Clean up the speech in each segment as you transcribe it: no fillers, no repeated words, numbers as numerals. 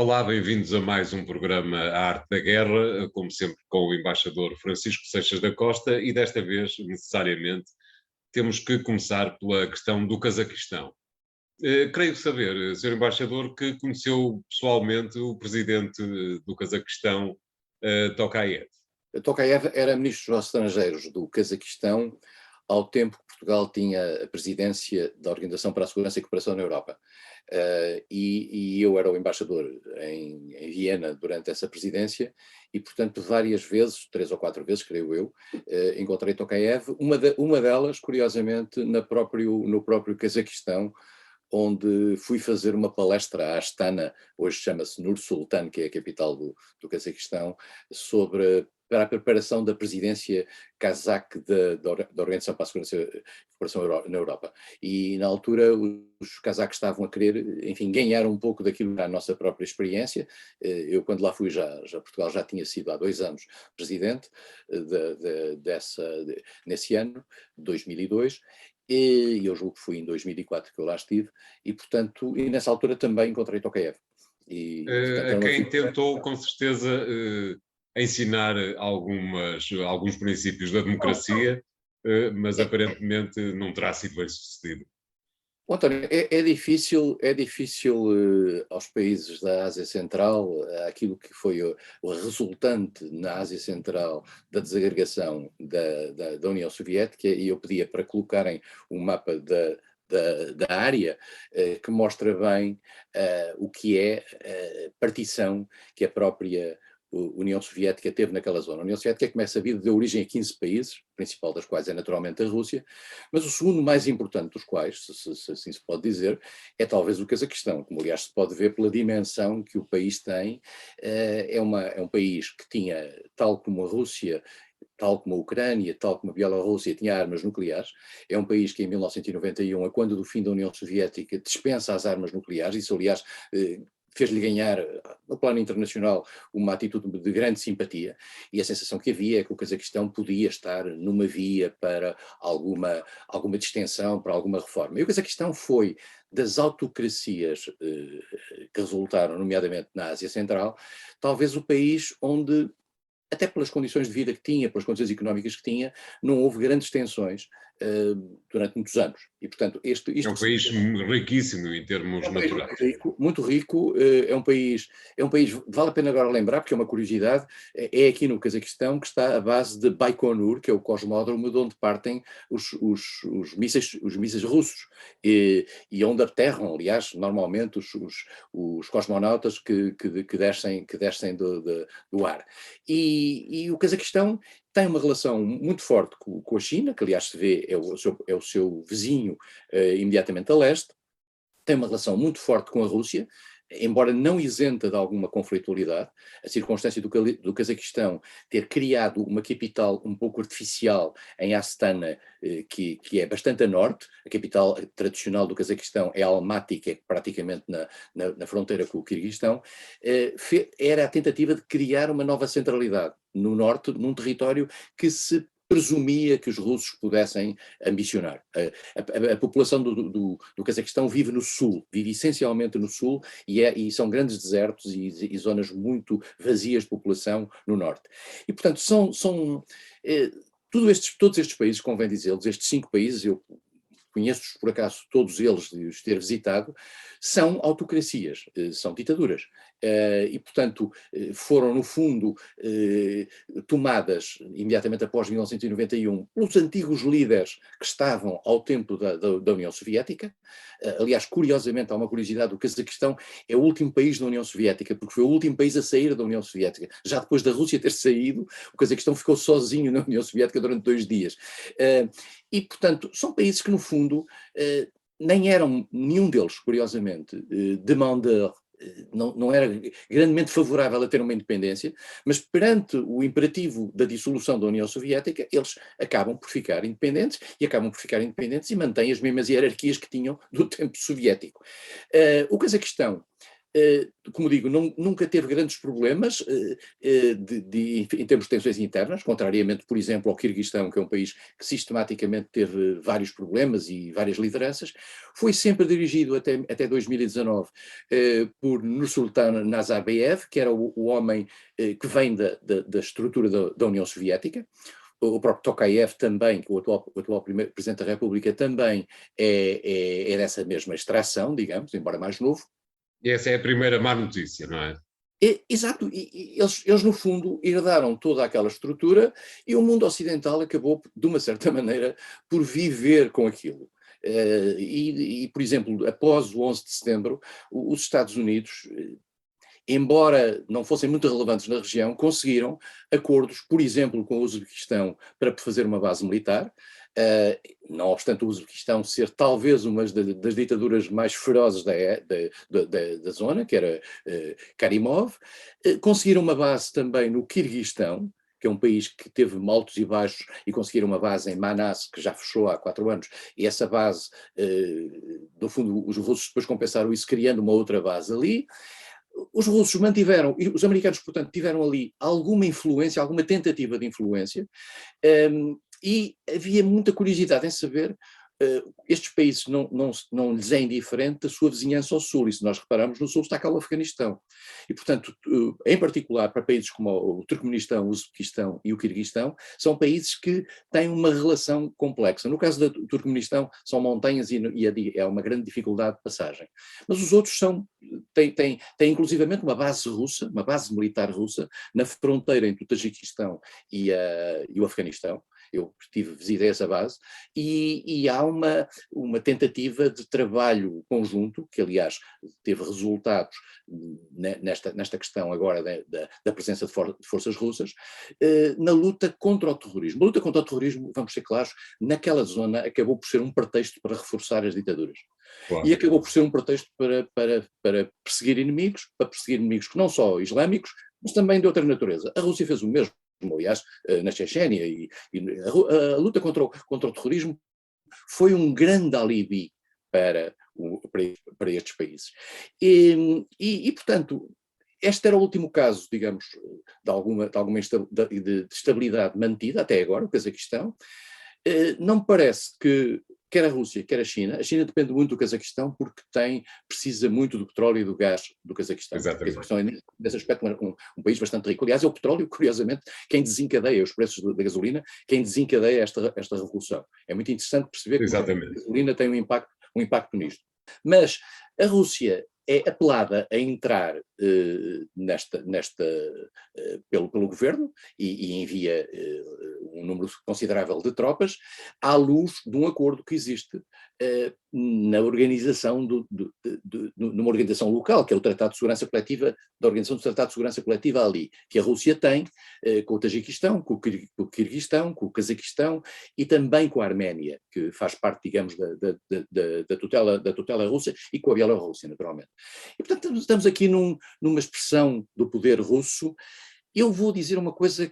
Olá, bem-vindos a mais um programa A Arte da Guerra, como sempre com o embaixador Francisco Seixas da Costa, e desta vez, necessariamente, temos que começar pela questão do Cazaquistão. Creio saber, Sr. Embaixador, que conheceu pessoalmente o presidente do Cazaquistão, Tokayev. Tokayev era ministro dos Estrangeiros do Cazaquistão ao tempo que Portugal tinha a presidência da Organização para a Segurança e Cooperação na Europa. E eu era o embaixador em Viena durante essa presidência e, portanto, várias vezes, 3 ou 4 vezes, creio eu, encontrei Tokayev, uma delas, curiosamente, no próprio Cazaquistão, onde fui fazer uma palestra à Astana, hoje chama-se Nur-Sultan, que é a capital do Cazaquistão, para a preparação da presidência cazaque da Organização para a Segurança e Cooperação na Europa. E, na altura, os cazaques estavam a querer, enfim, ganhar um pouco daquilo da nossa própria experiência. Eu, quando lá fui, Portugal já tinha sido há 2 anos presidente nesse ano, 2002, e eu julgo que fui em 2004 que eu lá estive, e portanto, e nessa altura também encontrei Tokayev. A quem tentou, com certeza, ensinar alguns princípios da democracia, mas aparentemente não terá sido bem sucedido. António, é difícil aos países da Ásia Central, aquilo que foi o resultante na Ásia Central da desagregação da União Soviética, e eu pedia para colocarem um mapa da área que mostra bem o que é a partição que a própria União Soviética teve naquela zona. A União Soviética, como é sabido, deu origem a 15 países, o principal das quais é naturalmente a Rússia, mas o segundo mais importante dos quais, se assim se pode dizer, é talvez o Cazaquistão, como aliás se pode ver pela dimensão que o país tem. É um país que tinha, tal como a Rússia, tal como a Ucrânia, tal como a Bielorrússia, tinha armas nucleares. É um país que em 1991, a quando do fim da União Soviética, dispensa as armas nucleares. Isso, aliás, fez-lhe ganhar, no plano internacional, uma atitude de grande simpatia, e a sensação que havia é que o Cazaquistão podia estar numa via para alguma distensão, para alguma reforma. E o Cazaquistão foi, das autocracias que resultaram, nomeadamente na Ásia Central, talvez o país onde, até pelas condições de vida que tinha, pelas condições económicas que tinha, não houve grandes tensões durante muitos anos. E, portanto, É um país riquíssimo em termos é um país naturais. muito rico, é um país, vale a pena agora lembrar, porque é uma curiosidade, é aqui no Cazaquistão que está a base de Baikonur, que é o cosmódromo de onde partem os mísseis russos, e onde aterram, aliás, normalmente os cosmonautas que descem do ar. E o Cazaquistão tem uma relação muito forte com a China, que aliás se vê, é o seu vizinho imediatamente a leste. Tem uma relação muito forte com a Rússia, embora não isenta de alguma conflitualidade. A circunstância do Cazaquistão ter criado uma capital um pouco artificial em Astana, que é bastante a norte. A capital tradicional do Cazaquistão é Almaty, que é praticamente na fronteira com o Quirguistão. Era a tentativa de criar uma nova centralidade no norte, num território que se presumia que os russos pudessem ambicionar. A população do Cazaquistão vive no sul, vive essencialmente no sul, e são grandes desertos e zonas muito vazias de população no norte. E, portanto, todos estes países, convém dizê-los, estes 5 países, eu conheço-os por acaso todos eles de os ter visitado, são autocracias, são ditaduras. E, portanto, foram, no fundo, tomadas imediatamente após 1991 pelos antigos líderes que estavam ao tempo da União Soviética. Aliás, curiosamente, há uma curiosidade: o Cazaquistão é o último país da União Soviética, porque foi o último país a sair da União Soviética. Já depois da Rússia ter saído, o Cazaquistão ficou sozinho na União Soviética durante 2 dias. E, portanto, são países que, no fundo, nem eram, nenhum deles, curiosamente, demandeur, não era grandemente favorável a ter uma independência, mas perante o imperativo da dissolução da União Soviética, eles acabam por ficar independentes e mantêm as mesmas hierarquias que tinham do tempo soviético. O Cazaquistão como digo, nunca teve grandes problemas em termos de tensões internas, contrariamente, por exemplo, ao Quirguistão, que é um país que sistematicamente teve vários problemas e várias lideranças. Foi sempre dirigido até 2019 por Nursultan Nazarbayev, que era o homem que vem da estrutura da União Soviética. O próprio Tokayev também, o atual primeiro Presidente da República, também é dessa mesma extração, digamos, embora mais novo. E essa é a primeira má notícia, não é? Exato, e eles no fundo herdaram toda aquela estrutura e o mundo ocidental acabou, de uma certa maneira, por viver com aquilo. Por exemplo, após o 11 de setembro, os Estados Unidos, embora não fossem muito relevantes na região, conseguiram acordos, por exemplo, com o Uzbequistão para fazer uma base militar. Não obstante o Uzbequistão ser talvez uma das ditaduras mais ferozes da zona, que era Karimov. Conseguiram uma base também no Quirguistão, que é um país que teve altos e baixos, e conseguiram uma base em Manas, que já fechou há 4 anos, e essa base, no fundo, os russos depois compensaram isso criando uma outra base ali. Os russos mantiveram, e os americanos, portanto, tiveram ali alguma influência, alguma tentativa de influência, e havia muita curiosidade em saber, estes países não lhes é indiferente a sua vizinhança ao sul, e se nós repararmos, no sul está cá o Afeganistão. E, portanto, em particular para países como o Turcomenistão, o Uzbequistão e o Quirguistão, são países que têm uma relação complexa. No caso do Turcomenistão, são montanhas e é uma grande dificuldade de passagem. Mas os outros têm inclusivamente uma base russa, uma base militar russa, na fronteira entre o Tajiquistão e o Afeganistão. Eu visitei essa base, e há uma tentativa de trabalho conjunto, que aliás teve resultados nesta questão agora da presença de forças russas, na luta contra o terrorismo. A luta contra o terrorismo, vamos ser claros, naquela zona acabou por ser um pretexto para reforçar as ditaduras. Claro. E acabou por ser um pretexto para perseguir inimigos que não só islâmicos, mas também de outra natureza. A Rússia fez o mesmo. Aliás, na Chechênia, e a luta contra o terrorismo foi um grande alibi para estes países. Portanto, este era o último caso, digamos, de alguma de estabilidade mantida até agora, o Cazaquistão. Não me parece que quer a Rússia, quer a China depende muito do Cazaquistão, porque precisa muito do petróleo e do gás do Cazaquistão. Exatamente. O Cazaquistão é, nesse aspecto, um país bastante rico. Aliás, é o petróleo, curiosamente, quem desencadeia os preços da gasolina, quem desencadeia esta revolução. É muito interessante perceber que a gasolina tem um impacto nisto. Mas a Rússia é apelada a entrar pelo governo e envia um número considerável de tropas à luz de um acordo que existe na organização numa organização local, que é o Tratado de Segurança Coletiva, da Organização do Tratado de Segurança Coletiva ali, que a Rússia tem com o Tajiquistão, com o Quirguistão, com o Cazaquistão e também com a Arménia, que faz parte, digamos, da tutela russa, e com a Bielorrússia, naturalmente. E, portanto, estamos aqui numa expressão do poder russo. Eu vou dizer uma coisa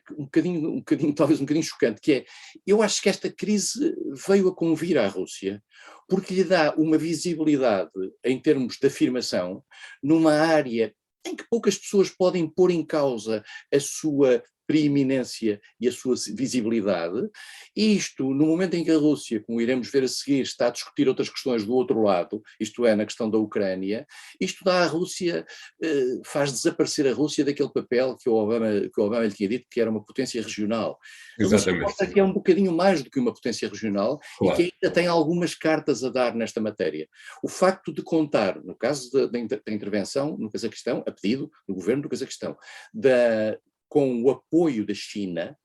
talvez um bocadinho chocante, que é, eu acho que esta crise veio a convir à Rússia, porque lhe dá uma visibilidade em termos de afirmação numa área em que poucas pessoas podem pôr em causa a sua preeminência e a sua visibilidade, e isto, no momento em que a Rússia, como iremos ver a seguir, está a discutir outras questões do outro lado, isto é, na questão da Ucrânia, isto dá à Rússia, faz desaparecer a Rússia daquele papel que o Obama lhe tinha dito, que era uma potência regional. Exatamente. A Rússia mostra que é um bocadinho mais do que uma potência regional, claro, e que ainda tem algumas cartas a dar nesta matéria. O facto de contar, no caso da intervenção no Cazaquistão, a pedido do governo do Cazaquistão, com o apoio da China,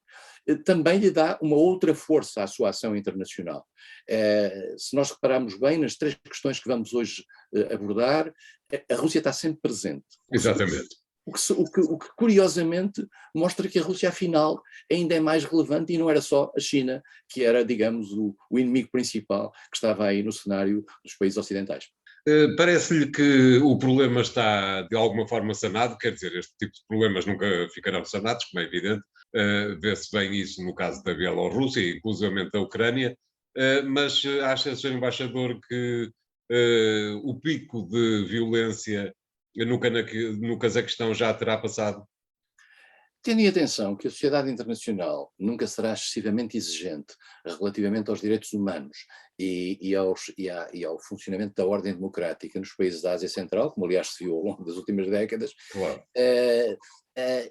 também lhe dá uma outra força à sua ação internacional. Se nós repararmos bem nas 3 questões que vamos hoje abordar, a Rússia está sempre presente. Exatamente. O que curiosamente mostra que a Rússia, afinal, ainda é mais relevante, e não era só a China, que era, digamos, o inimigo principal que estava aí no cenário dos países ocidentais. Parece-lhe que o problema está de alguma forma sanado, quer dizer, este tipo de problemas nunca ficarão sanados, como é evidente, vê-se bem isso no caso da Bielorrússia e inclusivamente da Ucrânia, mas acha, Sr. Embaixador, que o pico de violência no Cazaquistão já terá passado? Tendo em atenção que a sociedade internacional nunca será excessivamente exigente relativamente aos direitos humanos e ao funcionamento da ordem democrática nos países da Ásia Central, como aliás se viu ao longo das últimas décadas, Claro.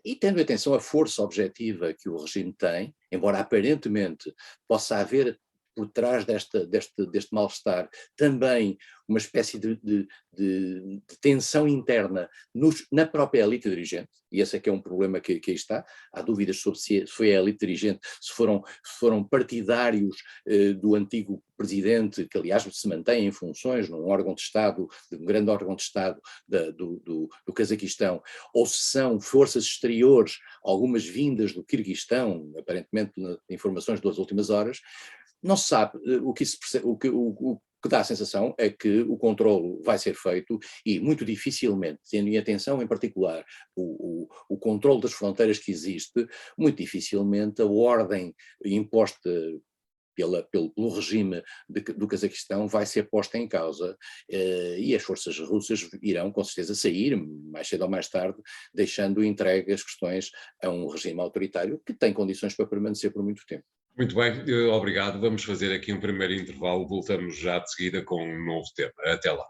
e tendo em atenção a força objetiva que o regime tem, embora aparentemente possa haver por trás deste mal-estar também uma espécie de tensão interna na própria elite dirigente, e esse é que é um problema que aí está. Há dúvidas sobre se foi a elite dirigente, se foram partidários do antigo presidente, que aliás se mantém em funções num órgão de Estado, um grande órgão de Estado do Cazaquistão, ou se são forças exteriores, algumas vindas do Quirguistão, aparentemente informações das últimas horas. Não se sabe. O que dá a sensação é que o controlo vai ser feito e muito dificilmente, tendo em atenção em particular o controlo das fronteiras que existe, muito dificilmente a ordem imposta pelo regime do Cazaquistão vai ser posta em causa, e as forças russas irão com certeza sair, mais cedo ou mais tarde, deixando entregue as questões a um regime autoritário que tem condições para permanecer por muito tempo. Muito bem, obrigado. Vamos fazer aqui um primeiro intervalo. Voltamos já de seguida com um novo tema. Até lá.